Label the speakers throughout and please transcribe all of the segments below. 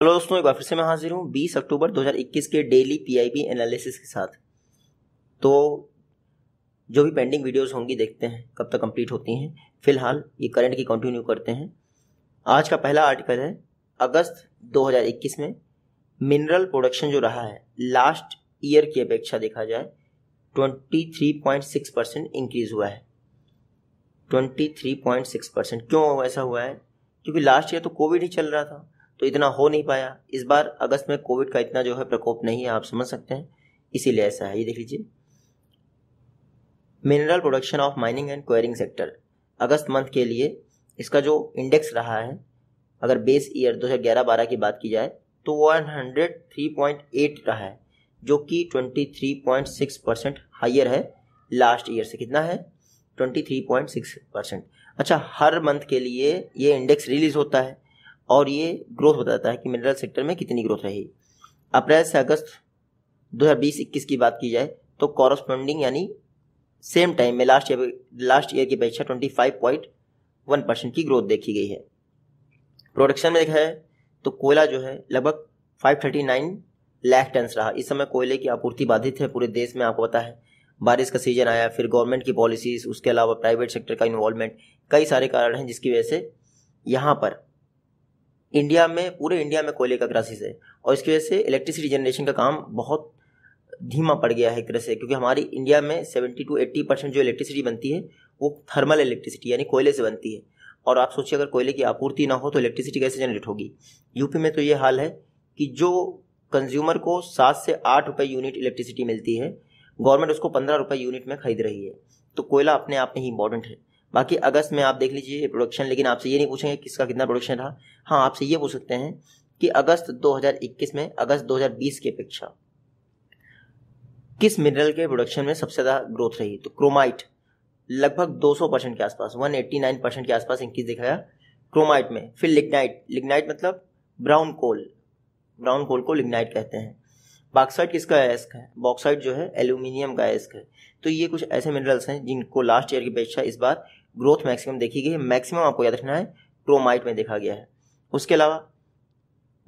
Speaker 1: Hello दोस्तों, एक बार फिर से मैं हाजिर हूँ 20 अक्टूबर 2021 के डेली पीआईबी एनालिसिस के साथ। तो जो भी पेंडिंग वीडियोस होंगी देखते हैं कब तक कंप्लीट होती हैं। फिलहाल ये करंट की कंटिन्यू करते हैं। आज का पहला आर्टिकल है अगस्त 2021 में मिनरल प्रोडक्शन जो रहा है लास्ट ईयर की अपेक्षा देखा जाए 23.6% इंक्रीज हुआ है। 23.6%। क्यों ऐसा हुआ है? क्योंकि लास्ट ईयर तो कोविड ही चल रहा था तो इतना हो नहीं पाया। इस बार अगस्त में कोविड का इतना जो है प्रकोप नहीं है, आप समझ सकते हैं, इसीलिए ऐसा है। ये देख लीजिए, mineral production of mining and quarrying sector August month के लिए इसका जो इंडेक्स रहा है, अगर बेस ईयर 2011-12 की बात की जाए तो 103.8 रहा है, जो कि 23.6% हाइयर है लास्ट ईयर से। कितना है? 23.6%। अच्छा, हर मंथ के लिए ये इंडेक्स रिलीज होता है और ये ग्रोथ बताता है कि मिनरल सेक्टर में कितनी ग्रोथ रही। अप्रैल से अगस्त 2020-21 की बात की जाए तो कॉरस्पॉन्डिंग यानी सेम टाइम में लास्ट ईयर की अपेक्षा 25.1% की ग्रोथ देखी गई है। प्रोडक्शन में देखा है तो कोयला जो है लगभग 539 लाख टन रहा। इस समय कोयले की आपूर्ति बाधित है पूरे देश में, आपको पता है। बारिश का सीजन आया, फिर गवर्नमेंट की पॉलिसीज, उसके अलावा प्राइवेट सेक्टर का इन्वॉल्वमेंट, कई सारे कारण हैं जिसकी वजह से यहाँ पर पूरे इंडिया में कोयले का क्राइसिस है और इसकी वजह से इलेक्ट्रिसिटी जनरेशन का काम बहुत धीमा पड़ गया है एक तरह से। क्योंकि हमारी इंडिया में 70 to 80% जो इलेक्ट्रिसिटी बनती है वो थर्मल इलेक्ट्रिसिटी यानी कोयले से बनती है। और आप सोचिए, अगर कोयले की आपूर्ति ना हो तो इलेक्ट्रिसिटी कैसे जनरेट होगी? यूपी में तो ये हाल है कि जो कंज्यूमर को 7 से 8 रुपये यूनिट इलेक्ट्रिसिटी मिलती है, गवर्नमेंट उसको 15 रुपये यूनिट में खरीद रही है। तो कोयला अपने आप में ही इंपॉर्टेंट है। बाकी अगस्त में आप देख लीजिए प्रोडक्शन, लेकिन आपसे ये नहीं पूछेंगे किसका कितना प्रोडक्शन रहा। हाँ, आपसे ये पूछ सकते हैं कि अगस्त 2021 में अगस्त 2020 की अपेक्षा किस मिनरल के प्रोडक्शन में सबसे ज़्यादा ग्रोथ रही? तो क्रोमाइट लगभग 200% के आसपास, 189% के आसपास इंक्रीज दिखाया क्रोमाइट में। फिर लिग्नाइट मतलब ब्राउन कोल को लिग्नाइट कहते हैं। बॉक्साइट किसका अयस्क है? बॉक्साइट जो है एल्यूमिनियम का अयस्क है। तो ये कुछ ऐसे मिनरल्स हैं जिनको लास्ट ईयर की अपेक्षा इस बार ग्रोथ मैक्सिमम देखी गई है। मैक्सिमम आपको याद रखना है क्रोमाइट में देखा गया है। उसके अलावा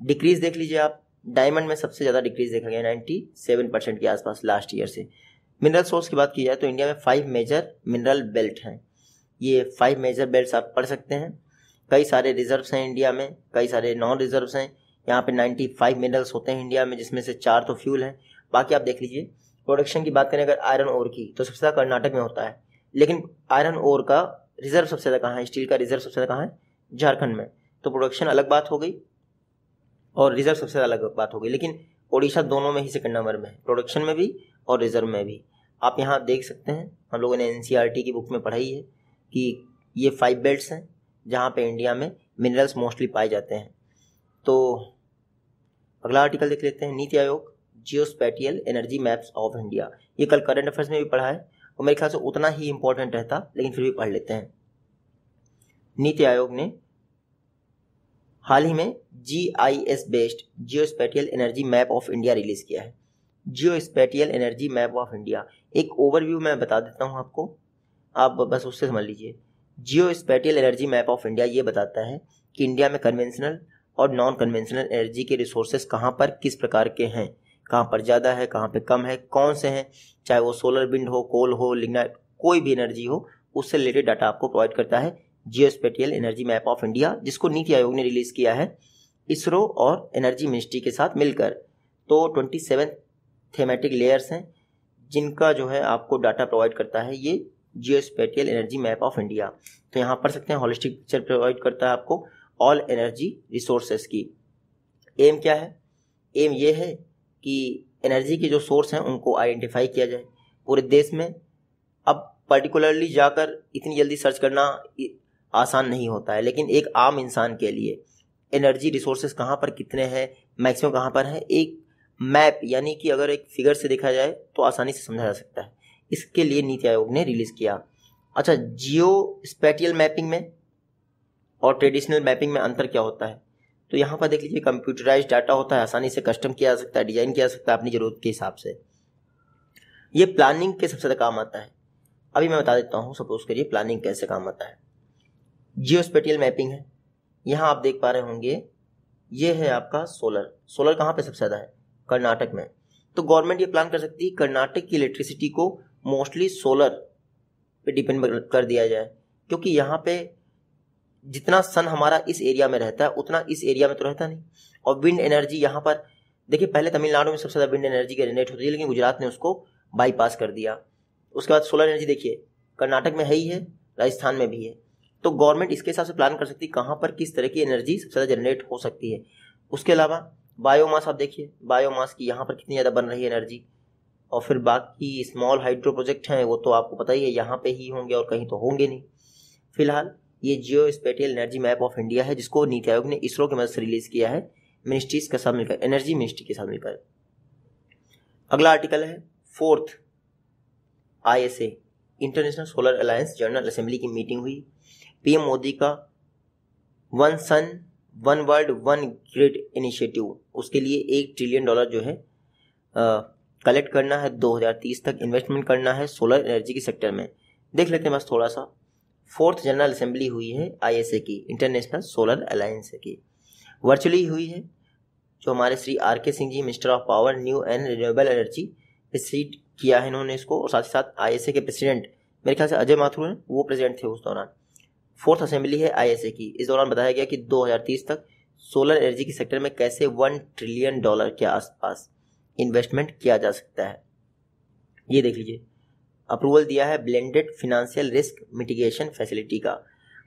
Speaker 1: डिक्रीज देख लीजिए आप, डायमंड में सबसे ज़्यादा डिक्रीज देखा गया 97% के आसपास लास्ट ईयर से। मिनरल सोर्स की बात की जाए तो इंडिया में 5 मेजर मिनरल बेल्ट हैं। ये 5 मेजर बेल्ट्स आप पढ़ सकते हैं। कई सारे रिजर्व्स हैं इंडिया में, कई सारे नॉन रिजर्व्स हैं। यहाँ पे 95 मिनरल्स होते हैं इंडिया में, जिसमें से 4 तो फ्यूल हैं। बाकी आप देख लीजिए, प्रोडक्शन की बात करें अगर आयरन ओर की तो सबसे ज़्यादा कर्नाटक में होता है, लेकिन आयरन ओर का रिजर्व सबसे ज़्यादा कहाँ है? स्टील का रिजर्व सबसे ज़्यादा कहाँ है? झारखंड में। तो प्रोडक्शन अलग बात हो गई और रिजर्व सबसे ज़्यादा अलग बात हो गई, लेकिन उड़ीसा दोनों में ही सेकंड नंबर में है, प्रोडक्शन में भी और रिजर्व में भी। आप यहाँ देख सकते हैं, हम लोगों ने एनसीईआरटी की बुक में पढ़ाई है कि ये 5 बेल्ट्स हैं जहाँ पे इंडिया में मिनरल्स मोस्टली पाए जाते हैं। तो अगला आर्टिकल देख लेते हैं, NITI Aayog जियोस्पैटियल energy maps of India. ये कल करंट अफेयर्स में भी पढ़ा है और मेरे ख्याल से उतना ही इंपॉर्टेंट रहता, लेकिन फिर भी पढ़ लेते हैं। नीति आयोग ने हाल ही में GIS based geospatial energy map of India release किया है। Geospatial energy map of India, एक ओवरव्यू मैं बता देता हूँ आपको, आप बस उससे समझ लीजिए। जियोस्पैटियल एनर्जी मैप ऑफ इंडिया ये बताता है कि इंडिया में कन्वेंशनल और नॉन कन्वेंशनल एनर्जी के रिसोर्सेज कहाँ पर किस प्रकार के हैं, कहाँ पर ज़्यादा है, कहाँ पर कम है, कौन से हैं, चाहे वो सोलर विंड हो, कोल हो, लिग्नाइट, कोई भी एनर्जी हो, उससे रिलेटेड डाटा आपको प्रोवाइड करता है geospatial energy map of India, जिसको नीति आयोग ने रिलीज़ किया है इसरो और एनर्जी मिनिस्ट्री के साथ मिलकर। तो 27 थीमेटिक लेयर्स हैं जिनका जो है आपको डाटा प्रोवाइड करता है ये जियोस्पैटियल एनर्जी मैप ऑफ इंडिया। तो यहाँ पढ़ सकते हैं, होलिस्टिक पिक्चर प्रोवाइड करता है आपको ऑल एनर्जी रिसोर्सेस की। एम क्या है? एम ये है कि एनर्जी के जो सोर्स हैं उनको आइडेंटिफाई किया जाए पूरे देश में। अब पर्टिकुलरली जाकर इतनी जल्दी सर्च करना आसान नहीं होता है, लेकिन एक आम इंसान के लिए एनर्जी रिसोर्सेज कहाँ पर कितने हैं, मैक्सिमम कहाँ पर है, एक मैप यानी कि अगर एक फिगर से देखा जाए तो आसानी से समझा जा सकता है। इसके लिए नीति आयोग ने रिलीज किया। अच्छा, जियो स्पैटियल मैपिंग में और ट्रेडिशनल मैपिंग में अंतर क्या होता है? तो यहाँ पर देख लीजिए, कंप्यूटराइज्ड डाटा होता है, आसानी से कस्टम किया जा सकता है, डिजाइन किया जा सकता है अपनी जरूरत के हिसाब से। ये प्लानिंग के सबसे ज़्यादा काम आता है। अभी मैं बता देता हूँ, सपोज करिए प्लानिंग कैसे काम आता है। जियोस्पैटियल मैपिंग है, यहाँ आप देख पा रहे होंगे ये है आपका सोलर। सोलर कहाँ पे सबसे ज़्यादा है? कर्नाटक में। तो गवर्नमेंट ये प्लान कर सकती है कर्नाटक की इलेक्ट्रिसिटी को मोस्टली सोलर पे डिपेंड कर दिया जाए, क्योंकि यहाँ पे जितना सन हमारा इस एरिया में रहता है उतना इस एरिया में तो रहता नहीं। और विंड एनर्जी यहाँ पर देखिए, पहले तमिलनाडु में सबसे ज़्यादा विंड एनर्जी जनरेट होती है, लेकिन गुजरात ने उसको बाईपास कर दिया। उसके बाद सोलर एनर्जी देखिए कर्नाटक में है ही है, राजस्थान में भी है। तो गवर्नमेंट इसके हिसाब से प्लान कर सकती है कहाँ पर किस तरह की एनर्जी सबसे ज़्यादा जनरेट हो सकती है। उसके अलावा बायोमास, आप देखिए बायोमास की यहाँ पर कितनी ज़्यादा बन रही है एनर्जी। और फिर बाकी स्मॉल हाइड्रो प्रोजेक्ट हैं वो तो आपको पता ही है यहाँ पे ही होंगे और कहीं तो होंगे नहीं। फिलहाल ये geospatial energy map of India है, जिसको नीति आयोग ने इसरो की मदद से रिलीज किया है, मिनिस्ट्रीज के साथ मिलकर, एनर्जी मिनिस्ट्री के साथ मिलकर। अगला आर्टिकल है 4th ISA international solar alliance general assembly की मीटिंग हुई। पीएम मोदी का one sun one world one grid initiative, उसके लिए $1 ट्रिलियन जो है कलेक्ट करना है 2030 तक, इन्वेस्टमेंट करना है सोलर एनर्जी के सेक्टर में। देख लेते हैं बस थोड़ा सा। 4th जनरल असेंबली हुई है ISA की, इंटरनेशनल सोलर अलायंस की, वर्चुअली हुई है। जो हमारे Shri RK Singh ji minister of power new and renewable energy presided किया है इन्होंने इसको, और साथ ही साथ ISA के प्रेसिडेंट मेरे ख्याल से अजय माथुर हैं, वो प्रेसिडेंट थे उस दौरान। 4th असेंबली है ISA की। इस दौरान बताया गया कि 2030 तक सोलर एनर्जी के सेक्टर में कैसे $1 ट्रिलियन के आसपास इन्वेस्टमेंट किया जा सकता है। ये देख लीजिए, अप्रूवल दिया है blended financial risk mitigation facility का।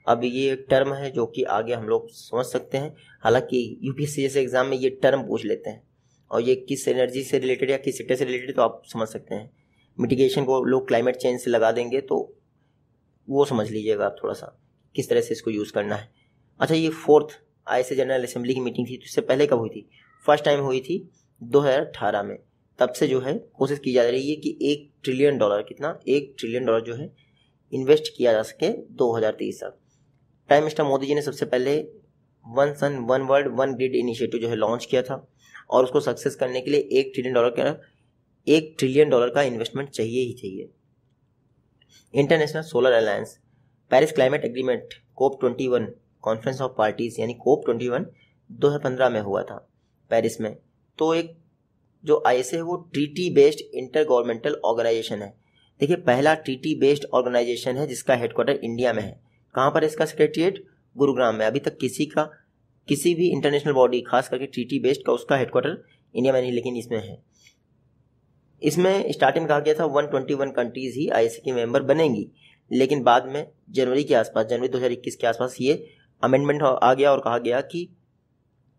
Speaker 1: अब ये एक टर्म है जो कि आगे हम लोग समझ सकते हैं, हालांकि UPSC जैसे एग्जाम में ये टर्म पूछ लेते हैं, और ये किस एनर्जी से रिलेटेड या किस सेक्टर से रिलेटेड तो आप समझ सकते हैं। मिटिगेशन को लोग क्लाइमेट चेंज से लगा देंगे, तो वो समझ लीजिएगा आप थोड़ा सा किस तरह से इसको यूज़ करना है। अच्छा, ये 4th ISA जनरल असेंबली की मीटिंग थी, तो इससे पहले कब हुई थी? फर्स्ट टाइम हुई थी 2018 में। तब से जो है कोशिश की जा रही है कि $1 ट्रिलियन, कितना, $1 ट्रिलियन जो है इन्वेस्ट किया जा सके 2030 तक। प्राइम मिनिस्टर मोदी जी ने सबसे पहले one sun one world one grid initiative जो है लॉन्च किया था, और उसको सक्सेस करने के लिए $1 ट्रिलियन का इन्वेस्टमेंट चाहिए ही चाहिए। International solar alliance, Paris climate agreement COP21 conference of parties यानी COP21 2015 में हुआ था पेरिस में। तो एक जो ISA है वो treaty based intergovernmental organisation है। देखिए, पहला ट्रीटी बेस्ड ऑर्गेनाइजेशन है जिसका हेडक्वार्टर इंडिया में है। कहाँ पर इसका सेक्रेटरिएट? गुरुग्राम में। अभी तक किसी भी इंटरनेशनल बॉडी, खास करके ट्रीटी बेस्ड का, उसका हेडक्वार्टर इंडिया में नहीं, लेकिन इसमें है। इसमें स्टार्टिंग में कहा गया था 121 कंट्रीज ही ISA की मेंबर बनेंगी, लेकिन बाद में जनवरी 2021 के आसपास ये अमेंडमेंट आ गया और कहा गया कि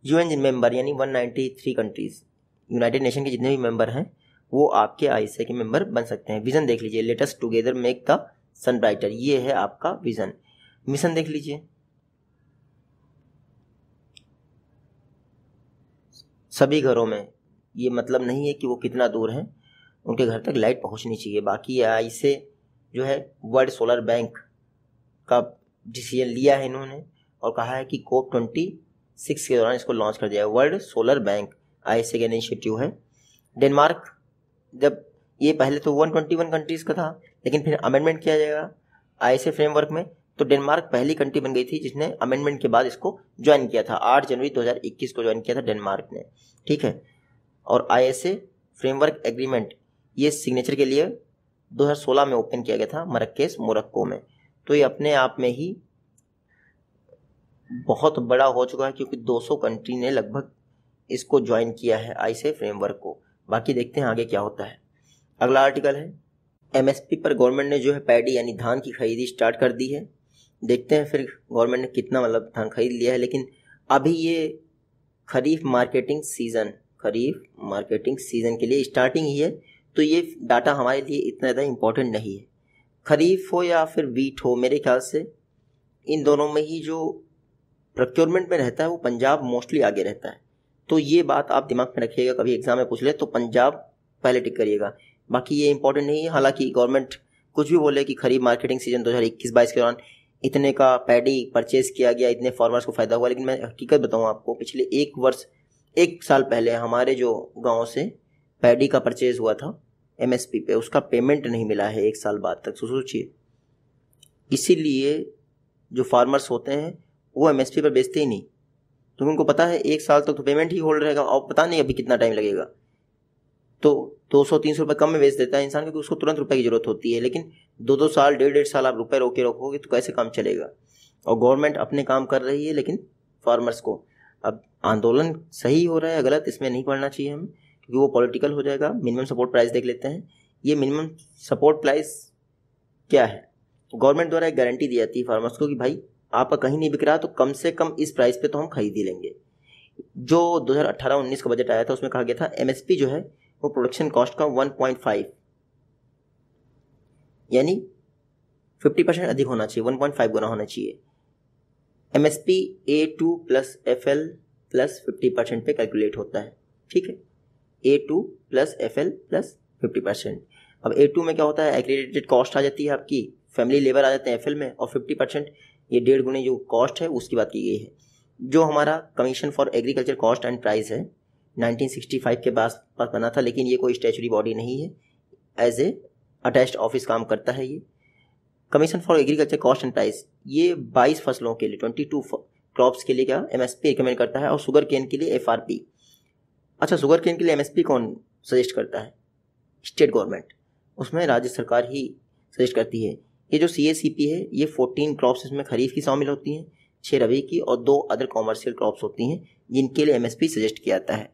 Speaker 1: UN मेंबर यानी 193 कंट्रीज, यूनाइटेड नेशन के जितने भी मेंबर हैं वो आपके ISA के मेंबर बन सकते हैं। विजन देख लीजिए, latest together make the sun brighter, ये है आपका विजन। मिशन देख लीजिए, सभी घरों में, ये मतलब नहीं है कि वो कितना दूर है, उनके घर तक लाइट पहुंचनी चाहिए। बाकी ISA जो है वर्ल्ड सोलर बैंक का डिसीजन लिया है इन्होंने, और कहा है कि COP26 के दौरान इसको लॉन्च कर दिया है। वर्ल्ड सोलर बैंक ISA का इनिशिएटिव है। डेनमार्क, जब ये पहले तो 121 कंट्रीज का था, लेकिन फिर अमेंडमेंट किया जाएगा ISA फ्रेमवर्क में, तो डेनमार्क पहली कंट्री बन गई थी जिसने अमेंडमेंट के बाद इसको ज्वाइन किया था। 8 जनवरी 2021 को ज्वाइन किया था डेनमार्क ने, ठीक है। और ISA फ्रेमवर्क एग्रीमेंट ये सिग्नेचर के लिए 2016 में ओपन किया गया था मरक्केश, मोरक्को में। तो ये अपने आप में ही बहुत बड़ा हो चुका है, क्योंकि 200 कंट्री ने लगभग इसको ज्वाइन किया है ISA फ्रेमवर्क को। बाकी देखते हैं आगे क्या होता है। अगला आर्टिकल है MSP पर गवर्नमेंट ने जो है पैडी यानी धान की खरीदी स्टार्ट कर दी है। देखते हैं फिर गवर्नमेंट ने कितना धान खरीद लिया है, लेकिन अभी ये खरीफ मार्केटिंग सीजन के लिए स्टार्टिंग ही है, तो ये डाटा हमारे लिए इतना ज़्यादा इम्पोर्टेंट नहीं है। खरीफ हो या फिर वीट हो, मेरे ख्याल से इन दोनों में ही जो प्रोक्योरमेंट में रहता है वो पंजाब मोस्टली आगे रहता है। तो ये बात आप दिमाग में रखिएगा, कभी एग्जाम में पूछ ले तो पंजाब पहले टिक करिएगा। बाकी ये इंपॉर्टेंट नहीं है। हालांकि गवर्नमेंट कुछ भी बोले कि खरीफ मार्केटिंग सीजन 2021-22 के दौरान इतने का पैडी परचेज किया गया, इतने फार्मर्स को फायदा हुआ, लेकिन मैं हकीकत बताऊं आपको, पिछले एक साल पहले हमारे जो गाँव से पैडी का परचेज हुआ था MSP पे, उसका पेमेंट नहीं मिला है 1 साल बाद तक। सोचिए, इसीलिए जो फार्मर्स होते हैं वो MSP पर बेचते ही नहीं, क्योंकि उनको पता है 1 साल तक तो पेमेंट ही होल्ड रहेगा और पता नहीं अभी कितना टाइम लगेगा। तो 200-300 रुपये कम में बेच देता है इंसान, क्योंकि उसको तुरंत रुपए की जरूरत होती है। लेकिन 2-2 साल 1.5 साल आप रुपए रोके रखोगे तो कैसे काम चलेगा। और गवर्नमेंट अपने काम कर रही है, लेकिन फार्मर्स को, अब आंदोलन सही हो रहा है गलत इसमें नहीं पढ़ना चाहिए हमें, क्योंकि वो पॉलिटिकल हो जाएगा। मिनिमम सपोर्ट प्राइस देख लेते हैं। ये मिनिमम सपोर्ट प्राइस क्या है? गवर्नमेंट द्वारा एक गारंटी दी जाती है फार्मर्स को कि भाई आपका कहीं नहीं बिक रहा तो कम से कम इस प्राइस पे तो हम खरीद ही लेंगे। जो 2018-19 का बजट आया था उसमें कहा गया था एमएसपी जो है वो प्रोडक्शन कॉस्ट का 1.5 यानी 50% अधिक होना चाहिए, 1.5 गुना होना चाहिए। MSP A2 plus FL plus 50% पे कैलकुलेट होता है, ठीक है। A2 plus FL plus 50%। अब A2 में क्या होता है, एग्रीगेटेड कॉस्ट आ जाती है आपकी, फैमिली लेबर आ जाते हैं FL में, और 50% ये 1.5 गुने जो कॉस्ट है उसकी बात की गई है। जो हमारा commission for agriculture cost and price है 1965 के पास बना था, लेकिन ये कोई स्टैचुरी बॉडी नहीं है, एज ए अटैच्ड ऑफिस काम करता है। ये commission for agriculture cost and price ये 22 फसलों के लिए 22 क्रॉप्स के लिए क्या एमएसपी रिकमेंड करता है, और शुगर केन के लिए FRP। अच्छा, शुगर केन के लिए एमएसपी कौन सजेस्ट करता है? स्टेट गवर्नमेंट, उसमें राज्य सरकार ही सजेस्ट करती है। ये जो CACP है ये 14 क्रॉप्स इसमें खरीफ की शामिल होती हैं, 6 रबी की और 2 अदर कॉमर्शियल क्रॉप्स होती हैं जिनके लिए एमएसपी सजेस्ट किया जाता है।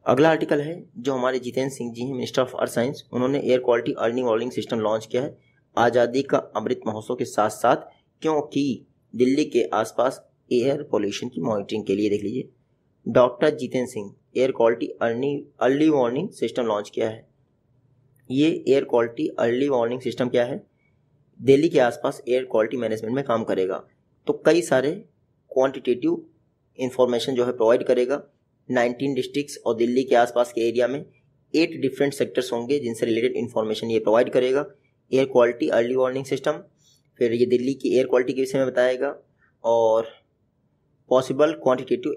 Speaker 1: अगला आर्टिकल है जो हमारे जितेंद्र सिंह जी हैं, मिनिस्टर ऑफ अर्थ साइंस, उन्होंने air quality early warning system launch किया है आज़ादी का अमृत महोत्सव के साथ साथ, क्योंकि दिल्ली के आसपास एयर पोल्यूशन की मॉनिटरिंग के लिए। देख लीजिए, doctor Jitendra Singh air quality early warning system launch किया है। ये air quality early warning system क्या है, दिल्ली के आसपास एयर क्वालिटी मैनेजमेंट में काम करेगा। तो कई सारे क्वांटिटेटिव इंफॉर्मेशन जो है प्रोवाइड करेगा। 19 डिस्ट्रिक्ट्स और दिल्ली के आसपास के एरिया में 8 डिफरेंट सेक्टर्स होंगे जिनसे रिलेटेड इंफॉर्मेशन ये प्रोवाइड करेगा। Air quality early warning system, फिर ये दिल्ली की एयर क्वालिटी के विषय में बताएगा, और पॉसिबल क्वांटिटेटिव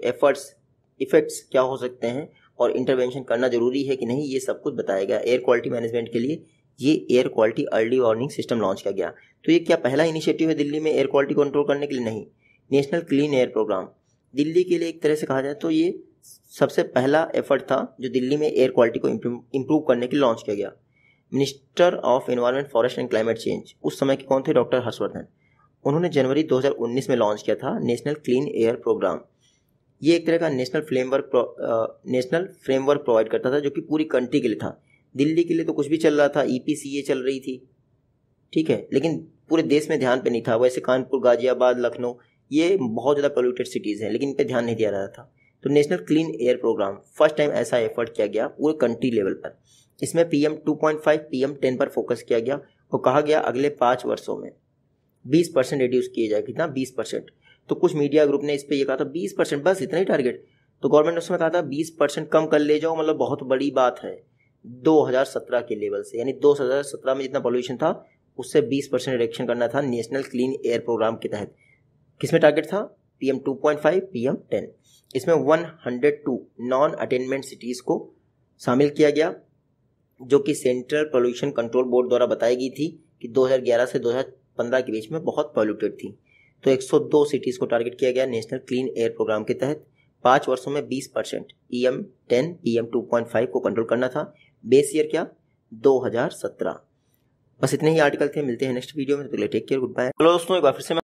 Speaker 1: इफेक्ट्स क्या हो सकते हैं और इंटरवेंशन करना जरूरी है कि नहीं, ये सब कुछ बताएगा। एयर क्वालिटी मैनेजमेंट के लिए ये air quality early warning system launch किया गया। तो ये क्या पहला इनिशिएटिव है दिल्ली में एयर क्वालिटी कंट्रोल करने के लिए? नहीं, national clean air programme Delhi के लिए एक तरह से कहा जाए तो ये सबसे पहला एफर्ट था जो दिल्ली में एयर क्वालिटी को इम्प्रूव करने के लिए लॉन्च किया गया। Minister of environment, forest and climate change उस समय के कौन थे? डॉक्टर हर्षवर्धन। उन्होंने जनवरी 2019 में लॉन्च किया था नेशनल क्लीन एयर प्रोग्राम। ये एक तरह का नेशनल फ्रेमवर्क प्रोवाइड करता था जो कि पूरी कंट्री के लिए था। दिल्ली के लिए तो कुछ भी चल रहा था, EPCA चल रही थी, ठीक है, लेकिन पूरे देश में ध्यान पे नहीं था। वैसे कानपुर, गाजियाबाद, लखनऊ ये बहुत ज़्यादा पोल्यूटेड सिटीज़ हैं, लेकिन इन पे ध्यान नहीं दिया रहा था। तो national clean air programme first time ऐसा एफर्ट किया गया पूरे कंट्री लेवल पर। इसमें PM 2.5 PM 10 पर फोकस किया गया और कहा गया अगले 5 वर्षों में 20% रिड्यूस किए जाए। कितना? 20%। तो कुछ मीडिया ग्रुप ने इस पर यह कहा था 20%, बस इतना ही टारगेट। तो गवर्नमेंट ने उसमें कहा था 20% कम कर ले जाओ, मतलब बहुत बड़ी बात है। 2017 के लेवल से, यानी 2017 में जितना पॉल्यूशन था उससे 20% रिडक्शन करना था नेशनल क्लीन एयर प्रोग्राम के तहत। किसमें टारगेट था? PM 2.5 PM 10। इसमें 102 नॉन अटेनमेंट सिटीज़ को शामिल किया गया जो कि सेंट्रल पोल्यूशन कंट्रोल बोर्ड द्वारा बताई गई थी कि 2011 से 2015 के बीच में बहुत पॉल्यूटेड थी। तो 102 सिटीज़ को टारगेट किया गया नेशनल क्लीन एयर प्रोग्राम के तहत। 5 वर्षों में 20% PM 10 PM 2.5 को कंट्रोल करना था। बेस ईयर क्या? 2017। बस इतने ही आर्टिकल थे। मिलते हैं नेक्स्ट वीडियो में, तो take care, goodbye. Hello दोस्तों, एक बार फिर से